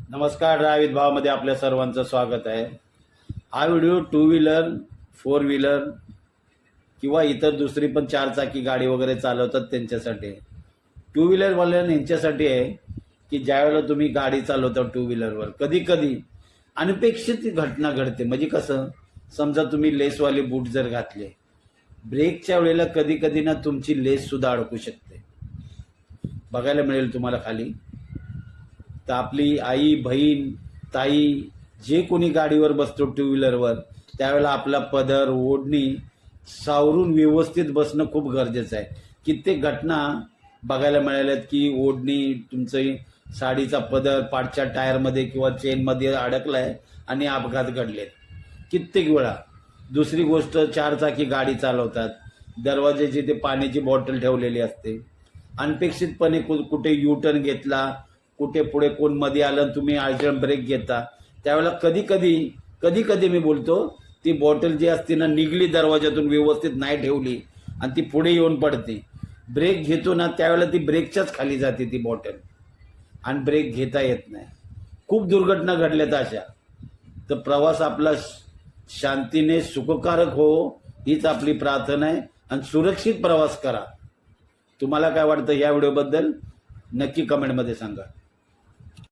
नमस्कार, ड्रायव्हित भावामध्ये आपल्या सर्वांचं स्वागत आहे। हा video two wheeler, four wheeler किंवा इतर दुसरी पण चारचाकी गाडी वगैरे चालवतात त्यांच्यासाठी आहे। टू व्हीलरवाल्यांना यांच्यासाठी आहे की ज्यावेळेला तुम्ही गाडी चालवता टू व्हीलरवर कधी कधी अनपेक्षित घटना घडते। म्हणजे कसं, समजा तुम्ही लेसवाले बूट जर घातले, ब्रेकच्या वेळेला कधी कधी ना तुमची लेस सुद्धा अडकू शकते, बघायला मिळेल तुम्हाला खाली। तर आपली आई, बहीण, ताई जे कोणी गाडीवर बसतो टू व्हीलरवर, त्यावेळेला आपला पदर, ओढणी सावरून व्यवस्थित बसणं खूप गरजेचं आहे। कित्येक घटना बघायला मिळाल्यात की ओढणी, तुमचं साडीचा पदर पाठच्या टायरमध्ये किंवा चेनमध्ये अडकलाय आणि अपघात घडलेत कित्येक वेळा। दुसरी गोष्ट, चारचाकी गाडी चालवतात, दरवाजाची ते पाण्याची बॉटल ठेवलेली असते, अनपेक्षितपणे कुठे यू टर्न घेतला, कुठे पुढे कोण मध्ये आलं, तुम्ही अर्जंट ब्रेक घेता, त्यावेळेला कधी कधी मी बोलतो ती बॉटल जी असते ना निघली दरवाजातून, व्यवस्थित नाही ठेवली आणि ती पुढे येऊन पडते। ब्रेक घेतो ना त्यावेळेला ती ब्रेकच्याच खाली जाते ती बॉटल आणि ब्रेक घेता येत नाही। खूप दुर्घटना घडल्यात अशा। तर प्रवास आपला शांतीने सुखकारक हो हीच आपली प्रार्थना आहे आणि सुरक्षित प्रवास करा। तुम्हाला काय वाटतं या व्हिडिओबद्दल नक्की कमेंटमध्ये सांगा।